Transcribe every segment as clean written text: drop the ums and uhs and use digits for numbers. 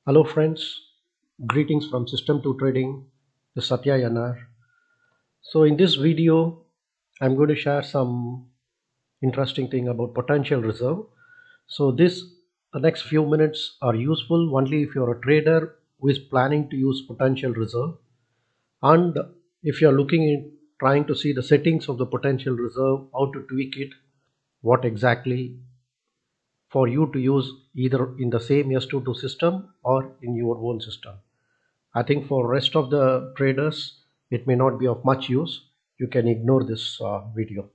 Hello friends, greetings from System 2 Trading, this is Satya Yanar. So in this video, I'm going to share some interesting thing about potential reserve. So the next few minutes are useful only if you're a trader who is planning to use potential reserve, and if you're looking in trying to see the settings of the potential reserve, how to tweak it, what exactly for you to use either in the same S22 system or in your own system. I think for rest of the traders, it may not be of much use. You can ignore this video.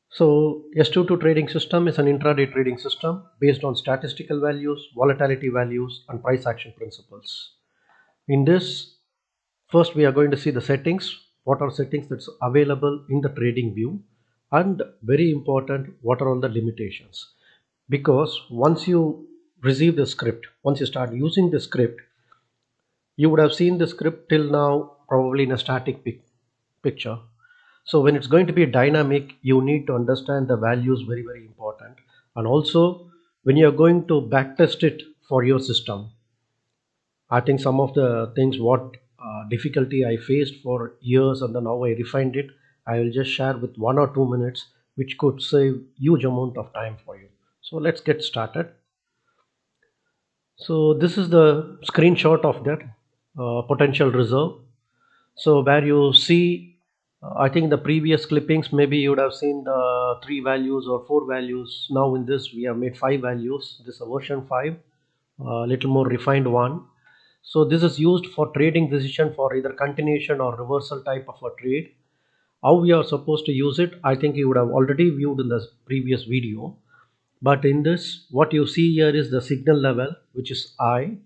So S22 trading system is an intraday trading system based on statistical values, volatility values, and price action principles. In this, first we are going to see the settings. What are settings that's available in the trading view, and very important, what are all the limitations? Because once you receive the script, once you start using the script, you would have seen the script till now probably in a static picture. So when it's going to be dynamic, you need to understand the values, very important. And also when you're going to backtest it for your system, I think some of the things what difficulty I faced for years and then now I refined it, I will just share with 1 or 2 minutes, which could save huge amount of time for you. So let's get started. So this is the screenshot of that potential reserve. So where you see, I think the previous clippings, maybe you would have seen the 3 values or 4 values. Now in this, we have made 5 values. This is a version 5, a little more refined one. So this is used for trading decision for either continuation or reversal type of a trade. How we are supposed to use it, I think you would have already viewed in the previous video. But in this, what you see here is the signal level, which is I.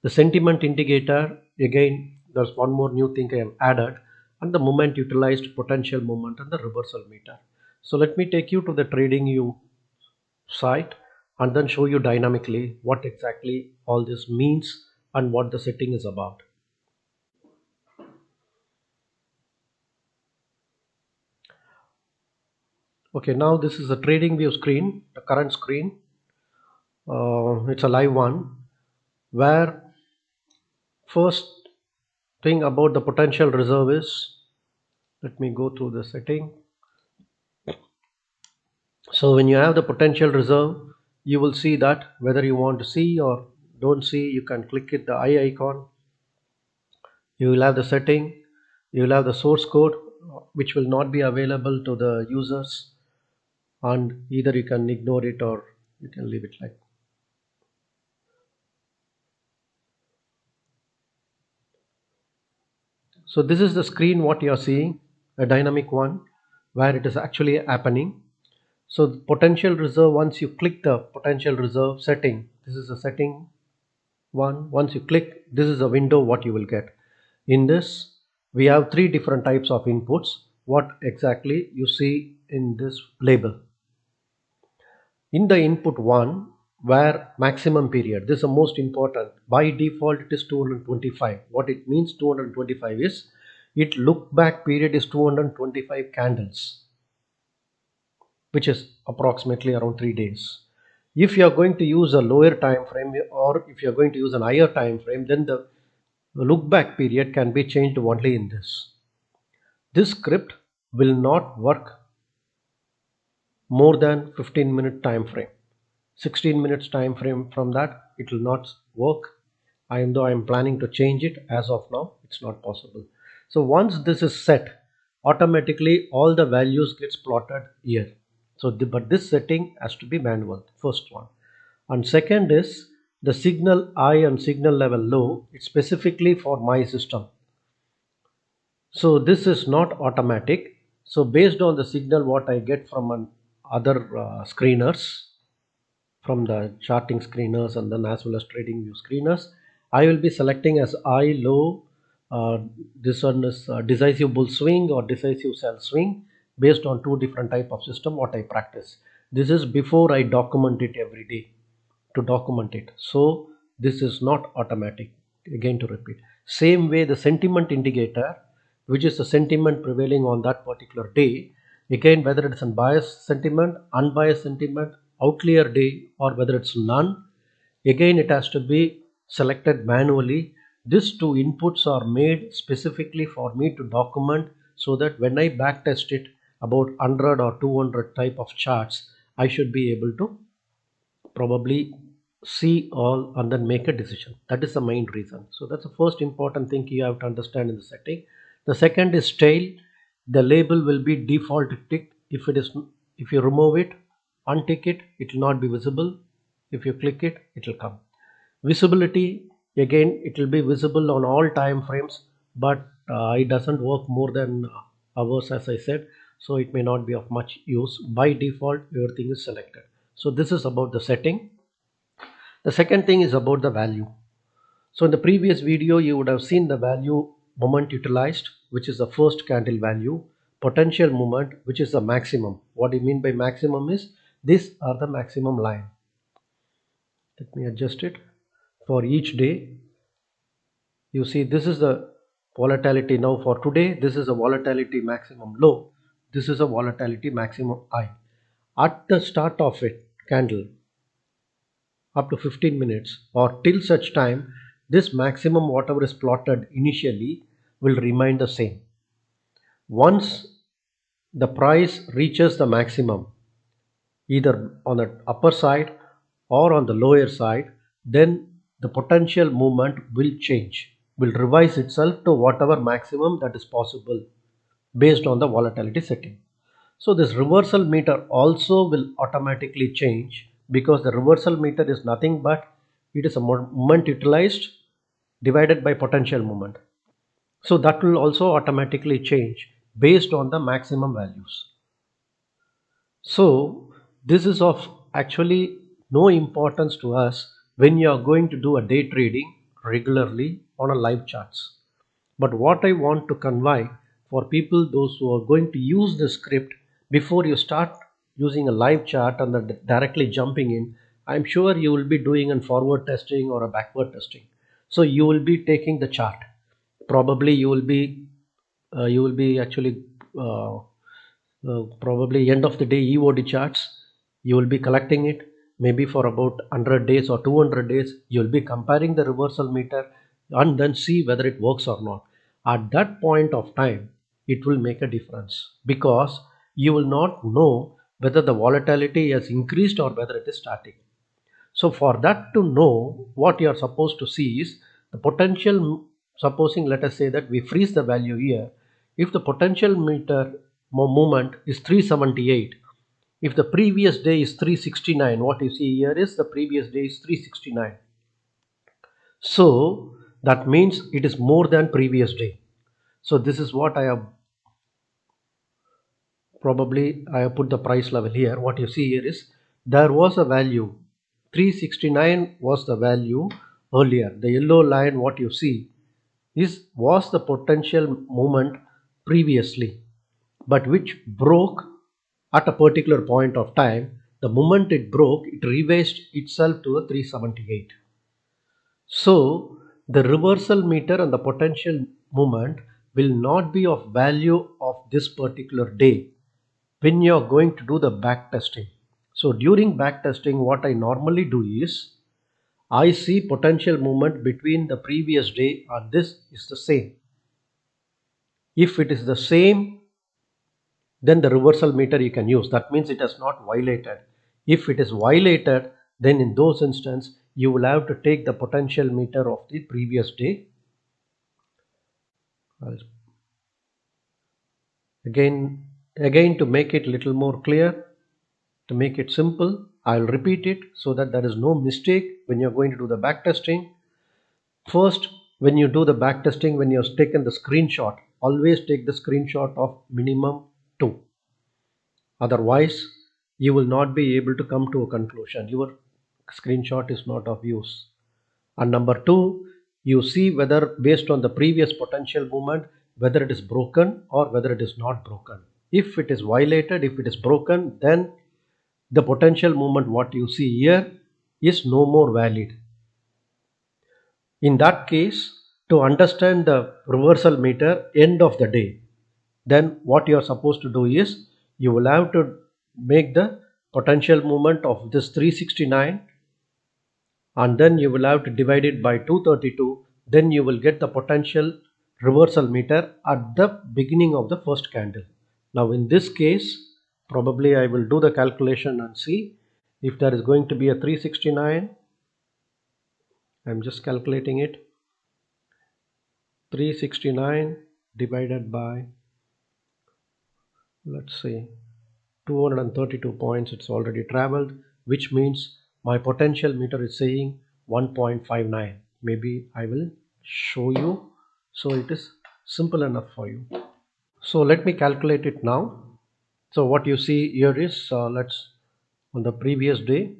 The sentiment indicator, again, there's one more new thing I have added, and the moment utilized, potential moment, and the reversal meter. So let me take you to the TradingView site and then show you dynamically what exactly all this means and what the setting is about. Okay, now this is the TradingView screen, the current screen. It's a live one where first thing about the potential reserve is, let me go through the setting. So when you have the potential reserve, you will see that whether you want to see or don't see, you can click it, the eye icon. You will have the setting, you will have the source code, which will not be available to the users, and either you can ignore it or you can leave it like. So this is the screen what you are seeing, a dynamic one where it is actually happening. So the potential reserve, once you click the potential reserve setting, this is a setting one. Once you click, this is a window what you will get. In this, we have 3 different types of inputs. What exactly you see in this label? In the input 1, where maximum period, this is the most important. By default it is 225. What it means 225 is, it look back period is 225 candles, which is approximately around 3 days. If you are going to use a lower time frame or if you are going to use an higher time frame, then the look back period can be changed only in this. This script will not work more than 15-minute time frame. 16 minutes time frame from that it will not work. Even though I am planning to change it, as of now it's not possible. So once this is set, automatically all the values gets plotted here. So but this setting has to be manual, first one. And second is the signal high and signal level low. It's specifically for my system. So this is not automatic. So based on the signal what I get from other screeners, from the charting screeners and then as well as trading view screeners, I will be selecting as high, low. This one is decisive bull swing or decisive sell swing, based on 2 different type of system what I practice. This is before I document it every day to document it. So this is not automatic. Again to repeat, same way the sentiment indicator, which is the sentiment prevailing on that particular day, again whether it's a biased sentiment, unbiased sentiment, outlier day, or whether it's none, Again, it has to be selected manually. These two inputs are made specifically for me to document, so that when I backtest it about 100 or 200 type of charts, I should be able to probably see all and then make a decision. That is the main reason. So that's the first important thing you have to understand in the setting. The second is tail. The label will be default ticked. If you remove it, untick it, it will not be visible. If you click it, it will come. Visibility, again, it will be visible on all time frames, but it doesn't work more than hours, as I said, so it may not be of much use. By default, everything is selected. So this is about the setting. The second thing is about the value. So in the previous video, you would have seen the value moment utilized, which is the first candle value, potential moment, which is the maximum. What do you mean by maximum is these are the maximum line. Let me adjust it. For each day, you see this is the volatility. Now for today, this is a volatility maximum low. This is a volatility maximum high. At the start of it, candle, up to 15 minutes or till such time, this maximum whatever is plotted initially will remain the same. Once the price reaches the maximum, either on the upper side or on the lower side, then the potential movement will change, will revise itself to whatever maximum that is possible based on the volatility setting. So this reversal meter also will automatically change, because the reversal meter is nothing but it is a moment utilized divided by potential movement. So that will also automatically change based on the maximum values. So this is of actually no importance to us when you are going to do a day trading regularly on a live charts. But what I want to convey for people, those who are going to use the script, before you start using a live chart and then directly jumping in, I'm sure you will be doing a forward testing or a backward testing. So you will be taking the chart. Probably you will be actually probably end of the day EOD charts. You will be collecting it maybe for about 100 days or 200 days. You will be comparing the reversal meter and then see whether it works or not. At that point of time, it will make a difference, because you will not know whether the volatility has increased or whether it is static. So for that to know, what you are supposed to see is the potential. Supposing, let us say that we freeze the value here. If the potential meter movement is 378, if the previous day is 369, what you see here is the previous day is 369. So that means it is more than previous day. So this is what I have put the price level here. What you see here is there was a value 369 was the value earlier. The yellow line what you see was the potential movement previously, but which broke at a particular point of time. The moment it broke, it reversed itself to a 378. So the reversal meter and the potential movement will not be of value of this particular day when you are going to do the back testing. So during back testing, what I normally do is I see potential movement between the previous day and this is the same. If it is the same, then the reversal meter you can use. That means it has not violated. If it is violated, then in those instances you will have to take the potential meter of the previous day. Again to make it little more clear, to make it simple, I'll repeat it so that there is no mistake when you're going to do the back testing. First, when you do the back testing, when you've taken the screenshot, always take the screenshot of minimum 2. Otherwise, you will not be able to come to a conclusion. Your screenshot is not of use. And number 2, you see whether based on the previous potential movement, whether it is broken or whether it is not broken. If it is violated, if it is broken, then the potential movement what you see here is no more valid. In that case, to understand the reversal meter end of the day, then what you are supposed to do is you will have to make the potential movement of this 369 and then you will have to divide it by 232. Then you will get the potential reversal meter at the beginning of the first candle. Now in this case, probably I will do the calculation and see if there is going to be a 369. I'm just calculating it. 369 divided by, let's see, 232 points. It's already traveled, which means my potential meter is saying 1.59. Maybe I will show you so it is simple enough for you. So let me calculate it now. So what you see here is, let's, on the previous day,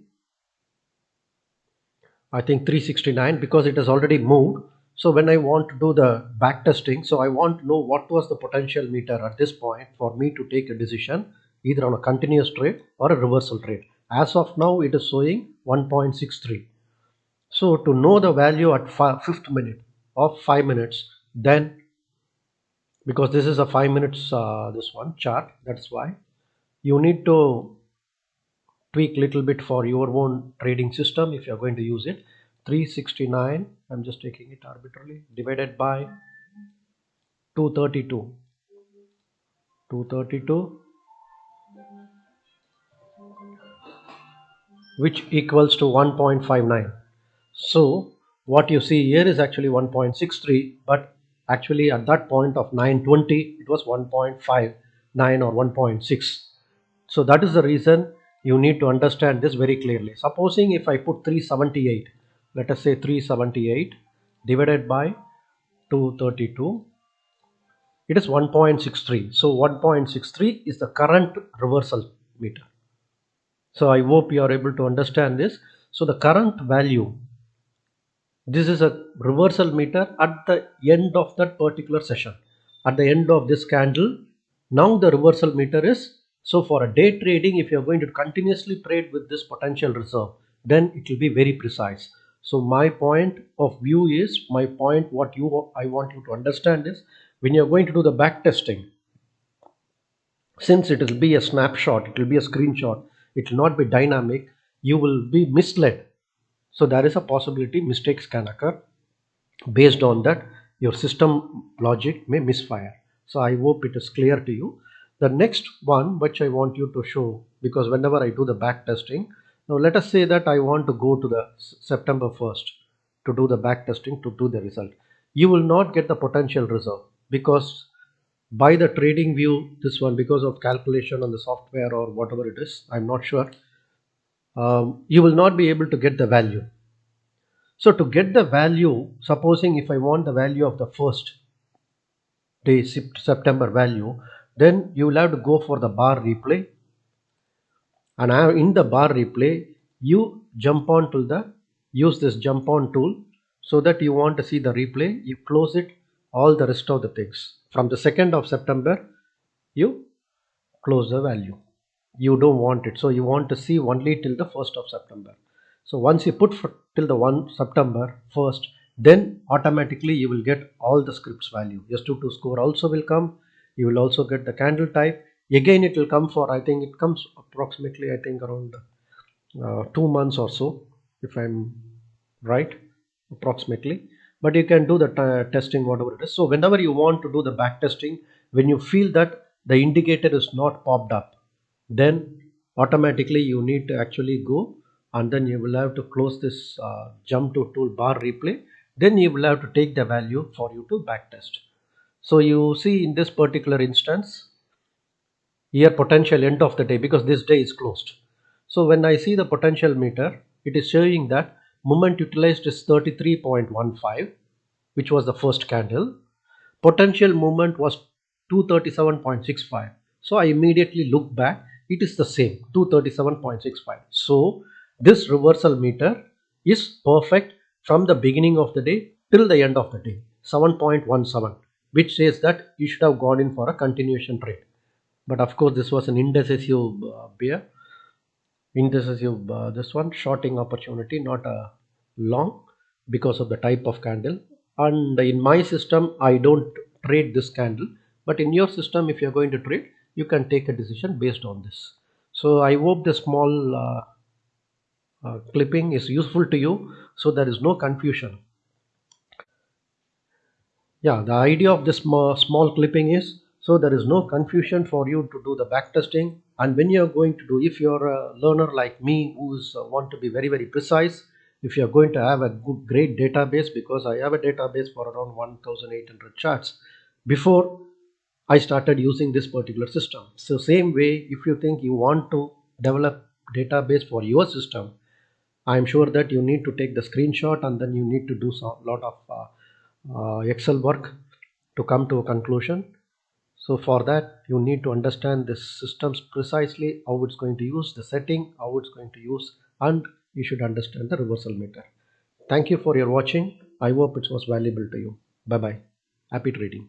I think 369, because it has already moved. So when I want to do the back testing, so I want to know what was the potential meter at this point for me to take a decision either on a continuous trade or a reversal trade. As of now, it is showing 1.63. So to know the value at fifth minute of 5 minutes, then because this is a 5 minutes this one chart, that's why you need to tweak little bit for your own trading system if you're going to use it. 369, I'm just taking it arbitrarily, divided by 232, 232, which equals to 1.59. So what you see here is actually 1.63, but actually at that point of 9:20 it was 1.59 or 1.6. So that is the reason you need to understand this very clearly. Supposing if I put 378, let us say 378 divided by 232, it is 1.63. So 1.63 is the current reversal meter. So I hope you are able to understand this. So the current value, this is a reversal meter at the end of that particular session, at the end of this candle. Now the reversal meter is, so for a day trading, if you're going to continuously trade with this potential reserve, then it will be very precise. So my point of view is, my point what I want you to understand is, when you're going to do the back testing, since it will be a snapshot, it will be a screenshot, it will not be dynamic, you will be misled. So there is a possibility mistakes can occur. Based on that, your system logic may misfire. So I hope it is clear to you. The next one which I want you to show, because whenever I do the back testing, now let us say that I want to go to the September 1st to do the back testing to do the result. You will not get the potential reserve, because by the trading view, this one, because of calculation on the software or whatever it is, I'm not sure, you will not be able to get the value. So to get the value, supposing if I want the value of the first day September value, then you will have to go for the bar replay, and in the bar replay you jump on to the, use this jump on tool, so that you want to see the replay, you close it, all the rest of the things from the 2nd of September you close the value, you don't want it, so you want to see only till the 1st of September. So once you put till the 1 September 1st, then automatically you will get all the scripts value. S22 score also will come, you will also get the candle type, again it will come for, I think it comes approximately, I think around 2 months or so, if I'm right, approximately. But you can do the testing whatever it is. So whenever you want to do the back testing, when you feel that the indicator is not popped up, then automatically you need to actually go, and then you will have to close this jump to tool bar replay, then you will have to take the value for you to back test. So you see in this particular instance here, potential end of the day, because this day is closed. So when I see the potential meter, it is showing that moment utilized is 33.15, which was the first candle. Potential movement was 237.65. So I immediately look back, it is the same 237.65. So this reversal meter is perfect from the beginning of the day till the end of the day, 7.17, which says that you should have gone in for a continuation trade. But of course this was an indecisive bear, indecisive this one shorting opportunity, not a long, because of the type of candle. And in my system I don't trade this candle, but in your system if you're going to trade, you can take a decision based on this. So I hope the small clipping is useful to you, so there is no confusion. Yeah, the idea of this small clipping is so there is no confusion for you to do the back testing. And when you're going to do, if you're a learner like me who's want to be very, very precise, if you're going to have a good, great database, because I have a database for around 1800 charts before I started using this particular system. So same way, if you think you want to develop database for your system, I'm sure that you need to take the screenshot and then you need to do some lot of Excel work to come to a conclusion. So for that, you need to understand the systems precisely, how it's going to use the setting, how it's going to use, and you should understand the reversal meter. Thank you for your watching. I hope it was valuable to you. Bye bye. Happy trading.